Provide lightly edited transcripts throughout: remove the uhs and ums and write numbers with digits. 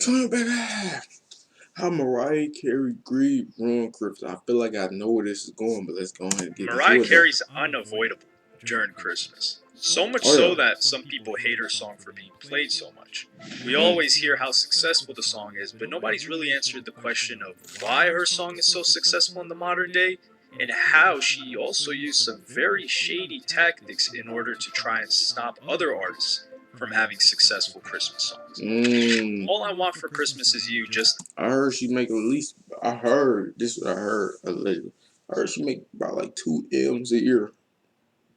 Turn it back. How Mariah Carey greed ruined Christmas. I feel like I know where this is going, but let's go ahead and get Mariah into it though. Carey's unavoidable during Christmas. So much Oh, so yeah. that some people hate her song for being played so much. We always hear how successful the song is, but nobody's really answered the question of why her song is so successful in the modern day, and how she also used some very shady tactics in order to try and stop other artists from having successful Christmas songs. All I Want for Christmas Is You just... I heard she make at least. I heard this. Is what I heard allegedly. I heard she make about like 2 M's a year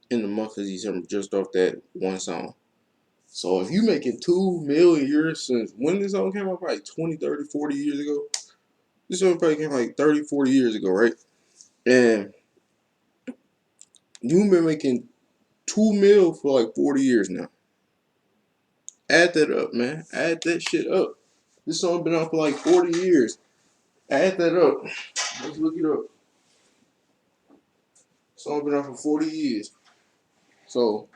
in the month of December just off that one song. So if you making 2 million a year since when this song came out, probably 20, 30, 40 years ago. This song probably came out like 30, 40 years ago, right? And you've been making 2 mil for like 40 years now. Add that up, man. Add that shit up. This song been out for like 40 years. Add that up. Let's look it up. Song been out for 40 years. So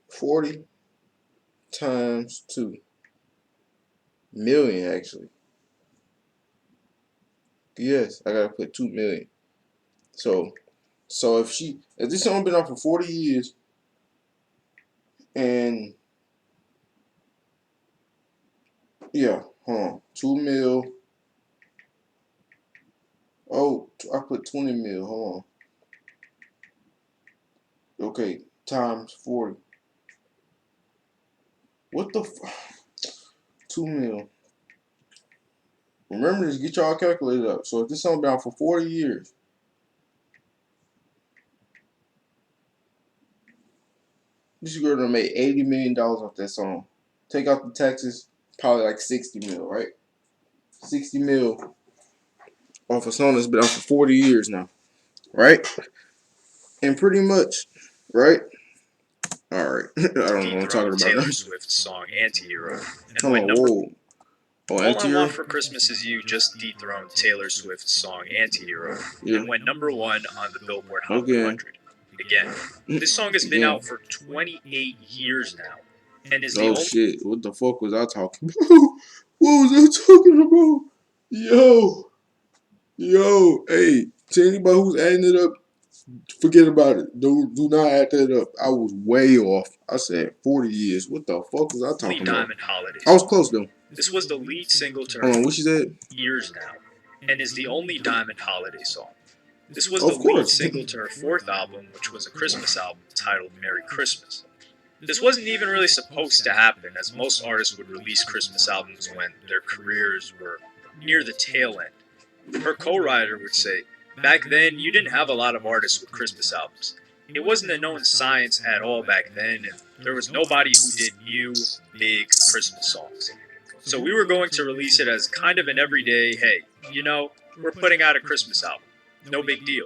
40 times 2 million actually. Yes, I gotta put 2 million. So if this song been out for 40 years and yeah, hold on, 2 mil. Oh, I put 20 mil. Hold on. Okay, times 40. What the 2 mil. Remember this, get y'all calculated up. So if this song been out for 40 years, this girl done made $80 million off that song. Take out the taxes, probably like 60 mil, right? 60 mil off a song that's been out for 40 years now, right? And pretty much, right? All right. I don't know what I'm talking about. Taylor Swift's song Anti-Hero. Come on, whoa. Oh, All I Anti-Hero? Want for Christmas Is You just dethroned Taylor Swift's song Anti-Hero and went #1 on the Billboard Hot 100. Again, this song has been out for 28 years now, and is the only... shit, what the fuck was I talking about? What was I talking about? Yo, hey, to anybody who's adding it up, forget about it. Do not add that up. I was way off. I said 40 years. What the fuck was I talking about? Diamond Holiday I was close though. This was the lead single to her what she said? Years now, and is the only Diamond Holiday song. This was the lead single to her 4th album, which was a Christmas album titled Merry Christmas. This wasn't even really supposed to happen, as most artists would release Christmas albums when their careers were near the tail end. Her co-writer would say, back then, you didn't have a lot of artists with Christmas albums. It wasn't a known science at all back then, and there was nobody who did new, big Christmas songs. So we were going to release it as kind of an everyday, hey, you know, we're putting out a Christmas album. No big deal.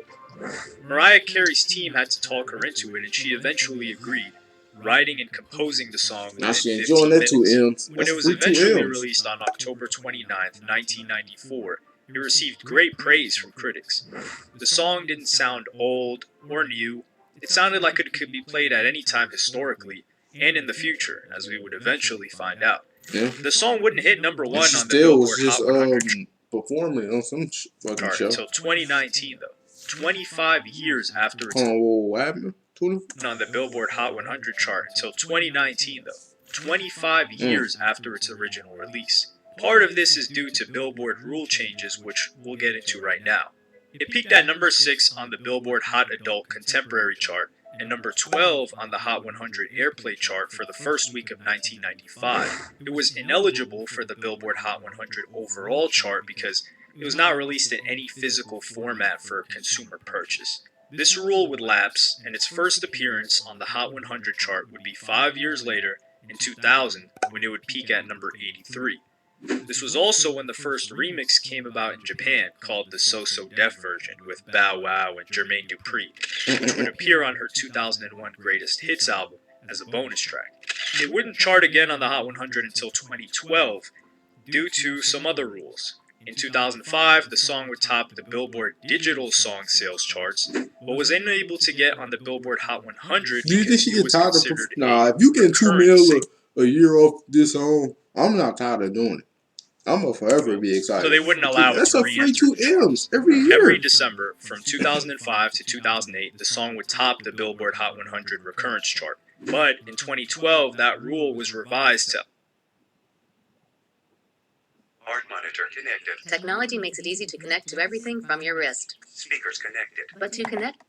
Mariah Carey's team had to talk her into it, and she eventually agreed, writing and composing the song within 15 minutes. When it was eventually released on October 29th, 1994, it received great praise from critics. The song didn't sound old or new. It sounded like it could be played at any time historically and in the future, as we would eventually find out. Yeah. The song wouldn't hit #1 on the Billboard Hot 100. Performing on some fucking show. Until 2019, though. 25 years after its... what happened? On the Billboard Hot 100 chart until 2019, though. 25 years after its original release. Part of this is due to Billboard rule changes, which we'll get into right now. It peaked at #6 on the Billboard Hot Adult Contemporary chart, and #12 on the Hot 100 Airplay chart for the first week of 1995. It was ineligible for the Billboard Hot 100 overall chart because it was not released in any physical format for consumer purchase. This rule would lapse, and its first appearance on the Hot 100 chart would be 5 years later, in 2000, when it would peak at #83. This was also when the first remix came about in Japan, called the So So Def version, with Bow Wow and Jermaine Dupri, which would appear on her 2001 Greatest Hits album as a bonus track. It wouldn't chart again on the Hot 100 until 2012, due to some other rules. In 2005, the song would top the Billboard Digital Song Sales charts, but was unable to get on the Billboard Hot 100 because it was considered if you get 2 mil a year off this song, I'm not tired of doing it. I'm gonna forever be excited. So they wouldn't allow it That's to a free re-enter 2 the charts. M's every year. Every December, from 2005 to 2008, the song would top the Billboard Hot 100 recurrence chart. But in 2012, that rule was revised to Heart monitor connected. Technology makes it easy to connect to everything from your wrist. Speakers connected. But to connect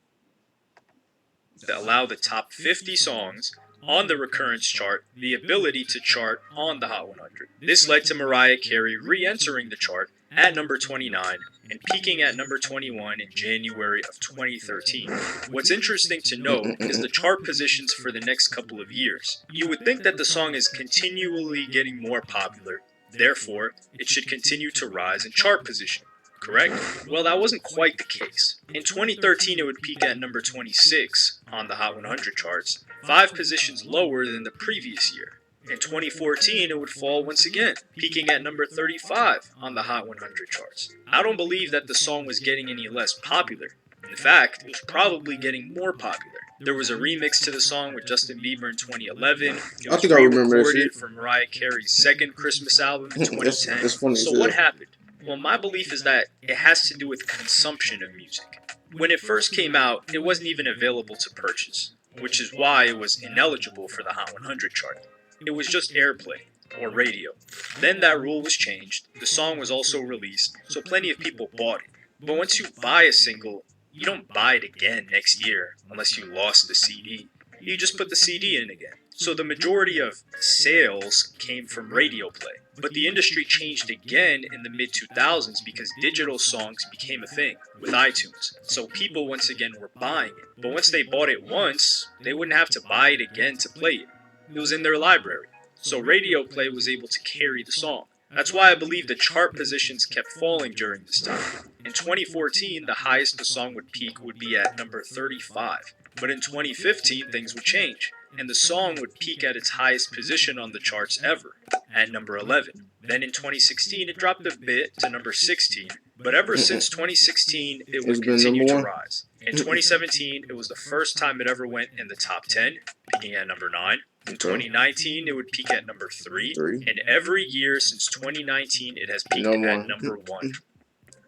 allow the top 50 songs on the recurrence chart the ability to chart on the Hot 100. This led to Mariah Carey re-entering the chart at number 29 and peaking at number 21 in January of 2013. What's interesting to note is the chart positions for the next couple of years. You would think that the song is continually getting more popular, therefore it should continue to rise in chart position. Correct? Well, that wasn't quite the case. In 2013, it would peak at number 26 on the Hot 100 charts, 5 positions lower than the previous year. In 2014, it would fall once again, peaking at number 35 on the Hot 100 charts. I don't believe that the song was getting any less popular. In fact, it was probably getting more popular. There was a remix to the song with Justin Bieber in 2011. It was re-recorded for Mariah Carey's second Christmas album in 2010. That's funny. So what happened? Well, my belief is that it has to do with consumption of music. When it first came out, it wasn't even available to purchase, which is why it was ineligible for the Hot 100 chart. It was just airplay, or radio. Then that rule was changed, the song was also released, so plenty of people bought it. But once you buy a single, you don't buy it again next year unless you lost the CD. You just put the CD in again. So the majority of sales came from radio play. But the industry changed again in the mid-2000s because digital songs became a thing with iTunes. So people once again were buying it. But once they bought it once, they wouldn't have to buy it again to play it. It was in their library. So radio play was able to carry the song. That's why I believe the chart positions kept falling during this time. In 2014, the highest the song would peak would be at number 35. But in 2015, things would change, and the song would peak at its highest position on the charts ever, at number 11. Then in 2016, it dropped a bit to number 16, but ever since 2016, it would continue to rise. In 2017, it was the first time it ever went in the top 10, peaking at number 9. In 2019, it would peak at number 3, and every year since 2019, it has peaked at number 1.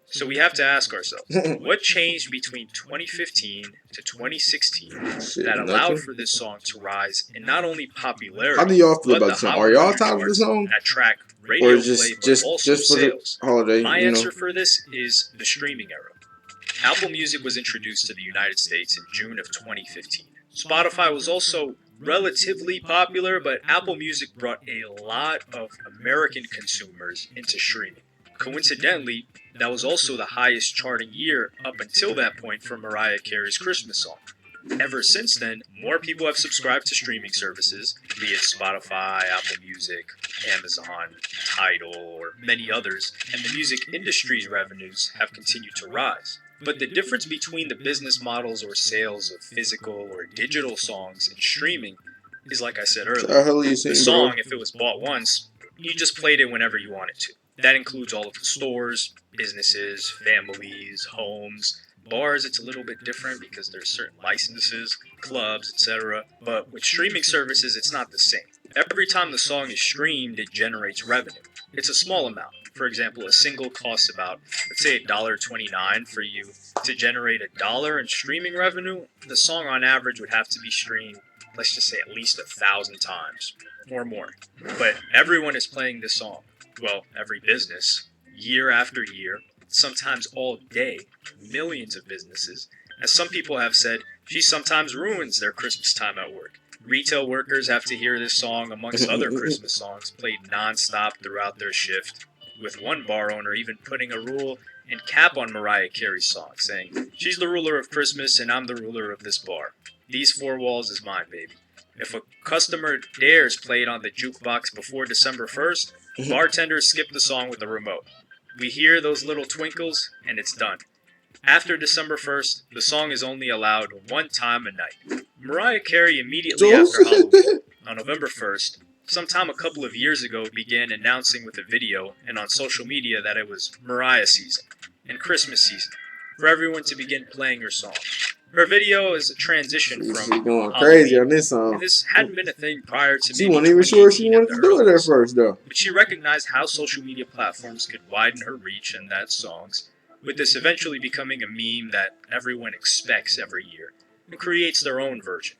So we have to ask ourselves, what changed between 2015 to 2016 that allowed for this song to rise in not only popularity, how do y'all feel about the the song? Are y'all tired of the song? Attract radio play, but also for sales? the holiday? My answer for this is the streaming era. Apple Music was introduced to the United States in June of 2015. Spotify was also relatively popular, but Apple Music brought a lot of American consumers into streaming. Coincidentally, that was also the highest charting year up until that point for Mariah Carey's Christmas song. Ever since then, more people have subscribed to streaming services, be it Spotify, Apple Music, Amazon, Tidal, or many others, and the music industry's revenues have continued to rise. But the difference between the business models or sales of physical or digital songs and streaming is, like I said earlier, the song, if it was bought once, you just played it whenever you wanted to. That includes all of the stores, businesses, families, homes. Bars, it's a little bit different because there's certain licenses, clubs, etc. But with streaming services, it's not the same. Every time the song is streamed, it generates revenue. It's a small amount. For example, a single costs about, let's say, $1.29 for you to generate $1 in streaming revenue. The song on average would have to be streamed, let's just say, at least 1,000 times or more. But everyone is playing this song. Well, every business, year after year, sometimes all day, millions of businesses. As some people have said, she sometimes ruins their Christmas time at work. Retail workers have to hear this song amongst other Christmas songs played non-stop throughout their shift, with one bar owner even putting a rule and cap on Mariah Carey's song, saying, "She's the ruler of Christmas and I'm the ruler of this bar. These 4 walls is mine, baby." If a customer dares play it on the jukebox before December 1st, bartenders skip the song with the remote. We hear those little twinkles, and it's done. After December 1st, the song is only allowed 1 time a night. Mariah Carey immediately after Halloween, on November 1st, sometime a couple of years ago, began announcing with a video and on social media that it was Mariah season and Christmas season for everyone to begin playing her song. Her video is a transition She from going crazy on Halloween, this song. and this hadn't been a thing prior to She maybe wasn't even sure she 2018 wanted at to the do it at earliest. first, though. But she recognized how social media platforms could widen her reach and that songs, with this eventually becoming a meme that everyone expects every year and creates their own version.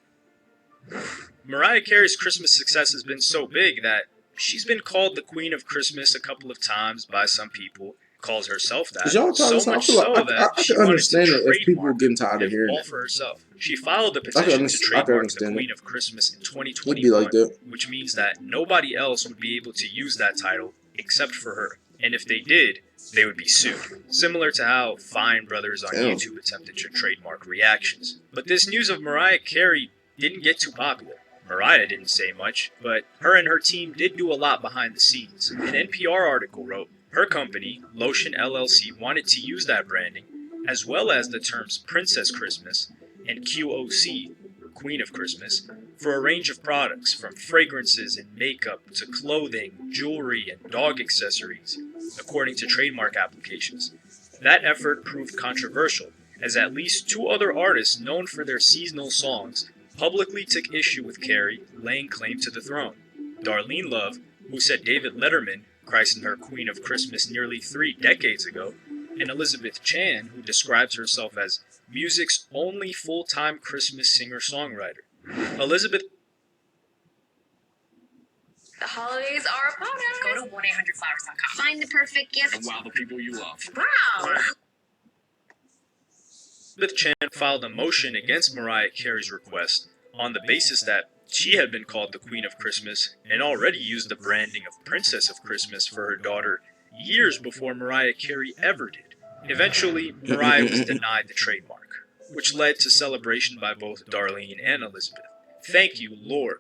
Mariah Carey's Christmas success has been so big that she's been called the Queen of Christmas a couple of times by some people, calls herself Cause that, y'all talking, so so I much feel like so that I she can wanted to understand it if people trademark getting tired of it hearing all it. for herself. She filed a I can petition to understand trademark the it. Queen of Christmas in It'd be like 2021, that. which means that nobody else would be able to use that title except for her. And if they did, they would be sued. Similar to how Fine Brothers on Damn. YouTube attempted to trademark reactions. But this news of Mariah Carey didn't get too popular. Mariah didn't say much, but her and her team did do a lot behind the scenes. An NPR article wrote, her company, Lotion LLC, wanted to use that branding, as well as the terms Princess Christmas and QOC, Queen of Christmas, for a range of products, from fragrances and makeup to clothing, jewelry, and dog accessories, according to trademark applications. That effort proved controversial, as at least two other artists known for their seasonal songs publicly took issue with Carey laying claim to the throne. Darlene Love, who said David Letterman christened her Queen of Christmas nearly 3 decades ago, and Elizabeth Chan, who describes herself as music's only full-time Christmas singer-songwriter. Elizabeth The holidays are upon us. Go to 1-800-Flowers.com. Find the perfect gift. And wow the people you love. Wow. Chan filed a motion against Mariah Carey's request on the basis that she had been called the Queen of Christmas and already used the branding of Princess of Christmas for her daughter years before Mariah Carey ever did. Eventually, Mariah was denied the trademark, which led to celebration by both Darlene and Elizabeth. Thank you, Lord.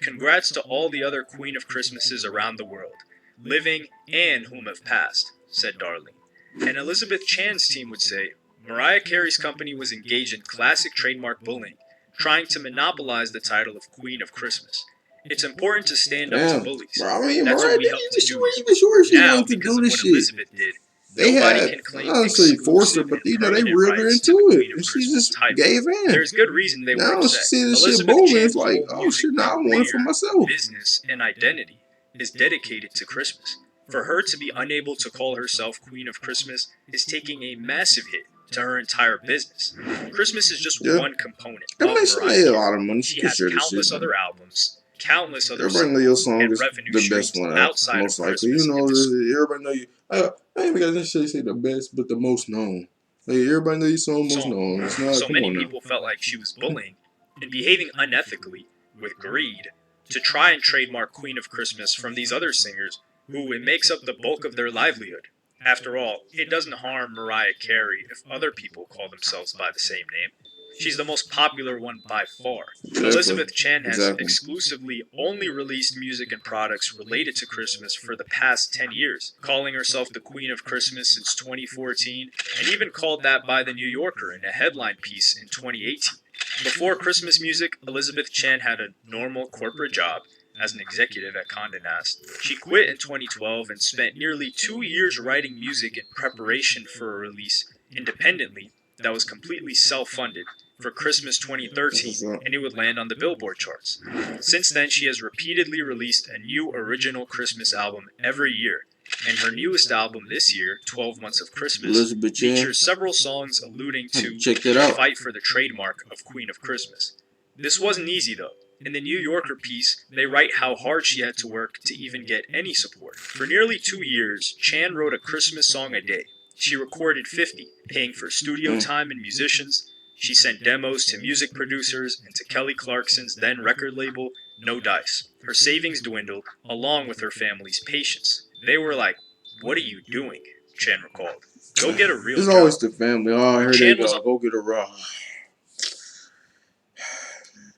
Congrats to all the other Queen of Christmases around the world, living and whom have passed, said Darlene. And Elizabeth Chan's team would say, Mariah Carey's company was engaged in classic trademark bullying, trying to monopolize the title of Queen of Christmas. It's important to stand up to Damn. bullies. Bro, I mean, That's Mariah what we didn't help even, to she do wasn't here. even sure she Now, wanted to because do of this what shit. Elizabeth did, They nobody had can claim honestly forced her, exclusive but and they permanent reeled her rights to into the it, Queen of and she Christmas just title. gave in. There's good reason they were Now she upset. see this shit Elizabeth booming. Chan's It's like, whole oh music shit, now I want it for career, myself. business, and identity is dedicated to Christmas. For her to be unable to call herself Queen of Christmas is taking a massive hit to her entire business. Christmas is just Yeah. one component I of mean, she Mariah made a Carey. lot of money. She She could has share this shit. countless other albums, countless other Everybody know your singles, song and is revenue the best streams one, outside most of likely. Christmas. You know, and everybody know you. I ain't even got this shit say the best, but the most known. Like, everybody know your song most known. It's not. So Come many on now. people felt like she was bullying and behaving unethically with greed to try and trademark Queen of Christmas from these other singers who it makes up the bulk of their livelihood. After all, it doesn't harm Mariah Carey if other people call themselves by the same name. She's the most popular one by far. Exactly. Elizabeth Chan has Exactly. exclusively only released music and products related to Christmas for the past 10 years, calling herself the Queen of Christmas since 2014, and even called that by The New Yorker in a headline piece in 2018. Before Christmas music, Elizabeth Chan had a normal corporate job as an executive at Condé Nast. She quit in 2012 and spent nearly 2 years writing music in preparation for a release independently that was completely self-funded for Christmas 2013, and it would land on the Billboard charts. Since then, she has repeatedly released a new original Christmas album every year, and her newest album this year, 12 Months of Christmas, Elizabeth Chan. features several songs alluding to Check that the out. fight for the trademark of Queen of Christmas. This wasn't easy, though. In the New Yorker piece, they write how hard she had to work to even get any support. For nearly 2 years, Chan wrote a Christmas song a day. She recorded 50, paying for studio time and musicians. She sent demos to music producers and to Kelly Clarkson's then record label, No Dice. Her savings dwindled, along with her family's patience. They were like, "What are you doing?" Chan recalled. "Go get a real It's job." always the family. Oh, here Chan they was go. Go get a raw.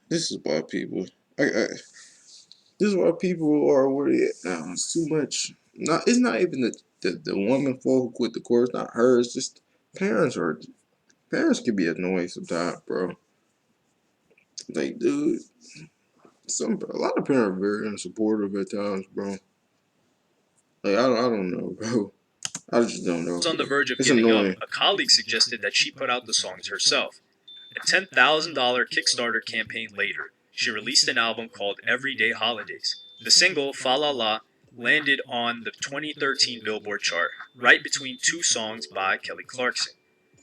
This is why people. This is why people are where they at now. It's too much. It's not even the woman fault who quit the course. Not her. It's just parents are. Parents can be annoying sometimes, bro. Like, dude, a lot of parents are very unsupportive at times, bro. Like, I don't know, bro. I just don't know. On the verge of It's giving annoying. up, a colleague suggested that she put out the songs herself. A $10,000 Kickstarter campaign later, she released an album called Everyday Holidays. The single, Fa La La, landed on the 2013 Billboard chart, right between two songs by Kelly Clarkson.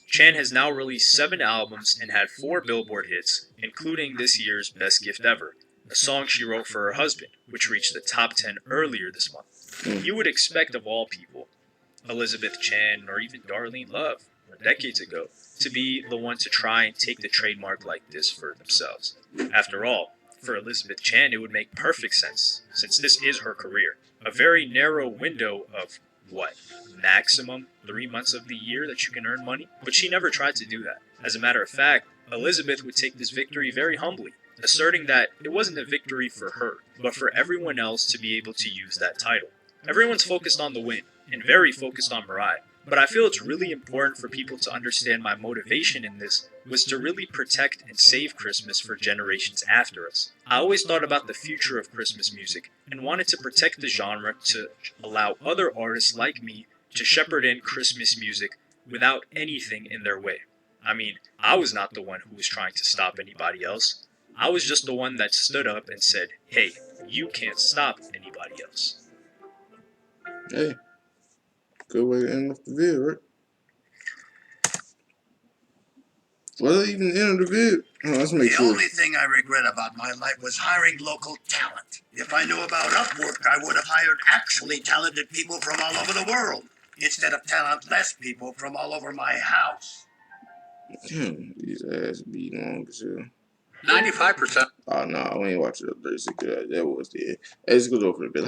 Chan has now released 7 albums and had 4 Billboard hits, including this year's Best Gift Ever, a song she wrote for her husband, which reached the top 10 earlier this month. You would expect of all people, Elizabeth Chan or even Darlene Love, decades ago, to be the one to try and take the trademark like this for themselves. After all, for Elizabeth Chan, it would make perfect sense, since this is her career. A very narrow window of, what, maximum 3 months of the year that you can earn money? But she never tried to do that. As a matter of fact, Elizabeth would take this victory very humbly, asserting that it wasn't a victory for her, but for everyone else to be able to use that title. Everyone's focused on the win, and very focused on Mariah. But I feel it's really important for people to understand my motivation in this was to really protect and save Christmas for generations after us. I always thought about the future of Christmas music and wanted to protect the genre to allow other artists like me to shepherd in Christmas music without anything in their way. I mean, I was not the one who was trying to stop anybody else. I was just the one that stood up and said, hey, you can't stop anybody else. Hey, good way to end off the vid, right? Well, even the end of the vid. Oh, let's make The sure. only thing I regret about my life was hiring local talent. If I knew about Upwork, I would have hired actually talented people from all over the world, instead of talentless people from all over my house. Damn, these ass be long as hell. 95%. Oh, no, we ain't watching the 36. That was the. Hey, let's go over the vid.